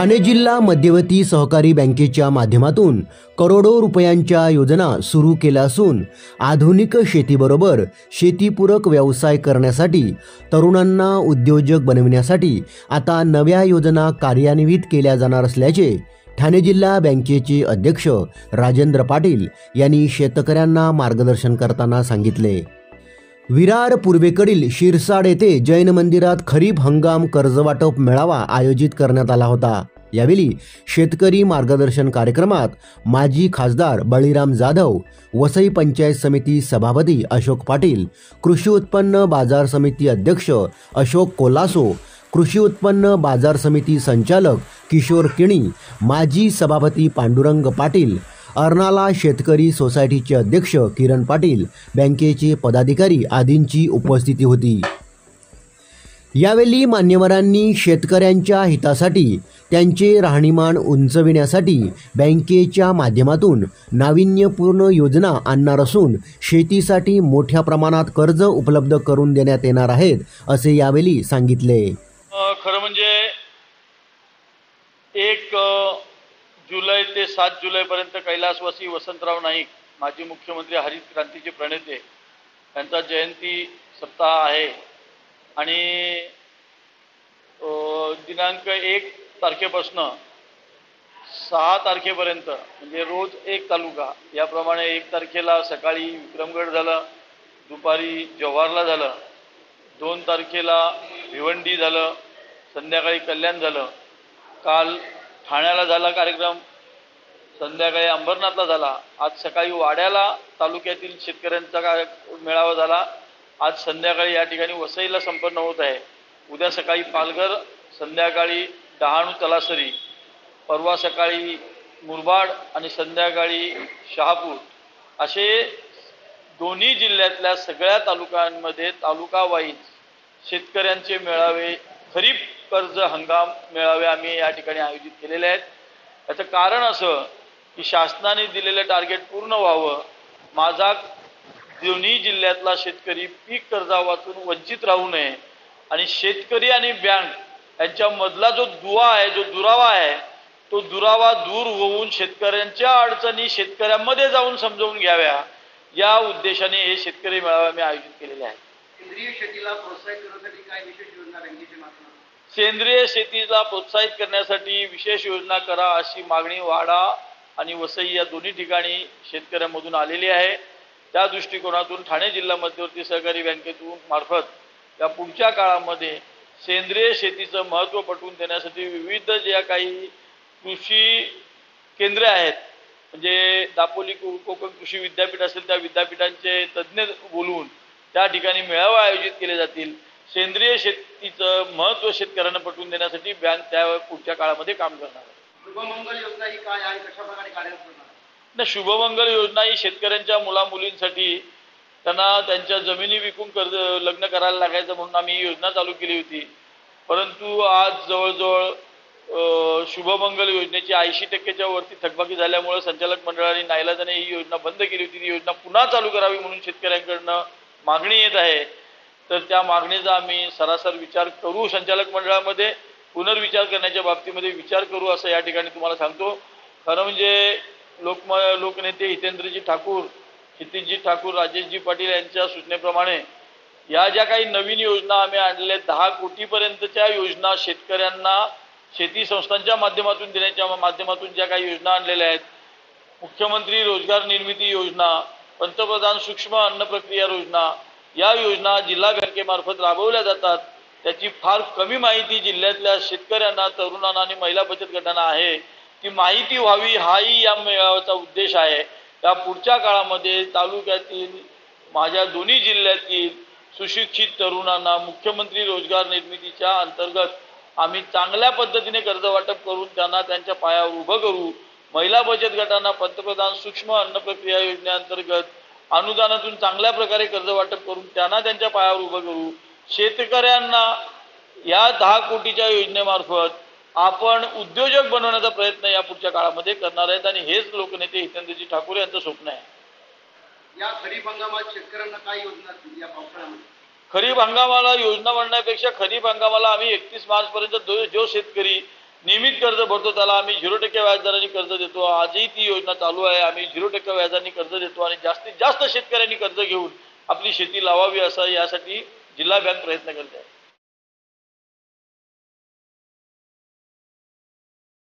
ठाणे जिल्हा मध्यवर्ती सहकारी बँकेच्या माध्यमातून करोडो रुपयांच्या योजना सुरू केल्या असून आधुनिक शेतीबरोबर शेतीपूरक व्यवसाय करण्यासाठी तरुणांना उद्योजक बनविण्यासाठी आता नव्या योजना कार्यान्वित केल्या जाणार असल्याचे ठाणे जिल्हा बँकेचे अध्यक्ष राजेंद्र पाटील यांनी शेतकऱ्यांना मार्गदर्शन करताना सांगितले। विरार पूर्वेकडील शिरसाड येथे जैन मंदिरात खरीप हंगाम कर्जवाटप मेळावा आयोजित करण्यात आला होता। यावेळी शेतकरी मार्गदर्शन कार्यक्रमात माजी खासदार बळीराम जाधव, वसई पंचायत समिती सभापती अशोक पाटील, कृषी उत्पन्न बाजार समिती अध्यक्ष अशोक कोलासो, कृषी उत्पन्न बाजार समिती संचालक किशोर किणी, माजी सभापती पांडुरंग पाटील, अर्नाला शेतकरी सोसायटीचे अध्यक्ष किरण पाटील, बँकेचे पदाधिकारी आदींची उपस्थिती होती। यावेळी मान्यवरांनी शेतकऱ्यांच्या हितासाठी त्यांचे राहणीमान उंचविण्यासाठी बँकेच्या माध्यमातून नाविन्यपूर्ण योजना आणणार असून शेतीसाठी मोठ्या प्रमाणात कर्ज उपलब्ध करून देण्यात येणार आहेत असे यावेळी सांगितले। खरं म्हणजे 1 जुलै ते 7 जुलैपर्यंत कैलासवासी वसंतराव नाईक, माजी मुख्यमंत्री, हरित क्रांतीचे प्रणेते यांचा जयंती सप्ताह आहे आणि दिनांक 1 तारखेपासून 6 तारखेपर्यंत म्हणजे रोज एक तालुका, याप्रमाणे 1 तारखेला सकाळी विक्रमगड झालं, दुपारी जव्हारला झालं, 2 तारखेला भिवंडी झालं, संध्याकाळी कल्याण झालं, काल ठाण्याला झाला कार्यक्रम, संध्याकाळी अंबरनाथला झाला, आज सकाळी वाड्याला तालुक्यातील शेतकऱ्यांचा मेळावा झाला, आज संध्याकाळी या ठिकाणी वसईला संपन्न होत आहे, उद्या सकाळी पालघर, संध्याकाळी डहाणू तलासरी, परवा सकाळी मुरबाड आणि संध्याकाळी शहापूर असे दोन्ही जिल्ह्यातल्या सगळ्या तालुक्यांमध्ये तालुका वाईज शेतकऱ्यांचे मेळावे, खरीप कर्ज हंगाम मेळावे आम्ही या ठिकाणी आयोजित केलेले आहेत। याचं कारण असं की शासनाने दिलेले टार्गेट पूर्ण व्हावं, माझा दोन्ही जिल्ह्यातला शेतकरी पीक कर्जावाचून वंचित राहू नये आणि शेतकरी आणि बँक यांच्यामधला जो दुवा आहे, जो दुरावा आहे, तो दुरावा दूर होऊन शेतकऱ्यांच्या अडचणी शेतकऱ्यांमध्ये जाऊन समजावून घ्याव्या या उद्देशाने हे शेतकरी मेळावे आम्ही आयोजित केलेले आहेत। सेंद्रिय शेतीला प्रोत्साहित करण्यासाठी काय विशेष योजना बँकेच्या माध्यमातून? सेंद्रिय शेतीला प्रोत्साहित करण्यासाठी विशेष योजना करा अशी मागणी वाडा आणि वसई या दोन्ही ठिकाणी शेतकऱ्यांमधून आलेली आहे। त्या दृष्टिकोनातून ठाणे जिल्हा मध्यवर्ती सहकारी बँकेतून मार्फत या पुढच्या काळामध्ये सेंद्रिय शेतीचं महत्त्व पटवून देण्यासाठी विविध ज्या काही कृषी केंद्रे आहेत, म्हणजे दापोली कोकण कृषी विद्यापीठ असेल त्या विद्यापीठांचे तज्ज्ञ बोलवून त्या ठिकाणी मेळावे आयोजित केले जातील। सेंद्रिय शेतीचं महत्त्व शेतकऱ्यांना पटवून देण्यासाठी बँक त्या पुढच्या काळामध्ये काम करणार आहे। शुभमंगल योजना ही काय आहे, कशा प्रकारे कार्यान्वित करणार आहे? शुभमंगल योजना ही शेतकऱ्यांच्या मुलामुलींसाठी त्यांना त्यांच्या जमिनी विकून कर्ज लग्न करायला लागायचं म्हणून आम्ही ही योजना चालू केली होती, परंतु आज जवळजवळ शुभमंगल योजनेची 80% वरती थकबाकी झाल्यामुळे संचालक मंडळाने नाईलाजाने ही योजना बंद केली होती। ती योजना पुन्हा चालू करावी म्हणून शेतकऱ्यांकडून मागणी येत आहे, तर त्या मागणीचा आम्ही सरासर विचार करू, संचालक मंडळामध्ये पुनर्विचार करण्याच्या बाबतीमध्ये विचार करू असं या ठिकाणी तुम्हाला सांगतो। खरं म्हणजे लोकनेते हितेंद्रजी ठाकूर, क्षितिजजी ठाकूर, राजेशजी पाटील यांच्या सूचनेप्रमाणे या ज्या काही नवीन योजना आम्ही आणल्या 10 कोटीपर्यंतच्या योजना शेतकऱ्यांना शेती संस्थांच्या माध्यमातून देण्याच्या माध्यमातून ज्या काही योजना आणलेल्या आहेत, मुख्यमंत्री रोजगार निर्मिती योजना, पंतप्रधान सूक्ष्म अन्न प्रक्रिया योजना, या योजना जिल्हा बँकेमार्फत राबवल्या जातात। त्याची फार कमी माहिती जिल्ह्यातल्या शेतकऱ्यांना, तरुणांना आणि महिला बचत गटांना आहे, ती माहिती व्हावी हाही या मेळाव्याचा उद्देश आहे। त्या पुढच्या काळामध्ये तालुक्यातील माझ्या दोन्ही जिल्ह्यातील सुशिक्षित तरुणांना मुख्यमंत्री रोजगार निर्मितीच्या अंतर्गत आम्ही चांगल्या पद्धतीने कर्ज वाटप करून त्यांना त्यांच्या पायावर उभं करू। महिला बचत गटांना पंतप्रधान सूक्ष्म अन्न प्रक्रिया योजनेअंतर्गत अनुदानातून चांगल्या प्रकारे कर्ज वाटप करून त्यांना त्यांच्या पायावर उभं करू। शेतकऱ्यांना या 10 कोटीच्या योजनेमार्फत आपण उद्योजक बनवण्याचा प्रयत्न या पुढच्या काळामध्ये करणार आहेत आणि हेच लोकनेते हितेंद्रजी ठाकूर यांचं स्वप्न आहे। या खरीप हंगामात शेतकऱ्यांना काय योजना असतील या पावसाळ्यामध्ये? खरीप हंगामाला योजना म्हणण्यापेक्षा खरीप हंगामाला आम्ही 31 मार्च पर्यंत जो शेतकरी नियमित कर्ज भरतो त्याला आम्ही 0% व्याजदराने कर्ज देतो. आजही ती योजना चालू आहे. आम्ही 0% व्याजाने कर्ज देतो आणि जास्तीत जास्त शेतकऱ्यांनी कर्ज घेऊन आपली शेती लावावी असं यासाठी जिल्हा बँक प्रयत्न करते आहे.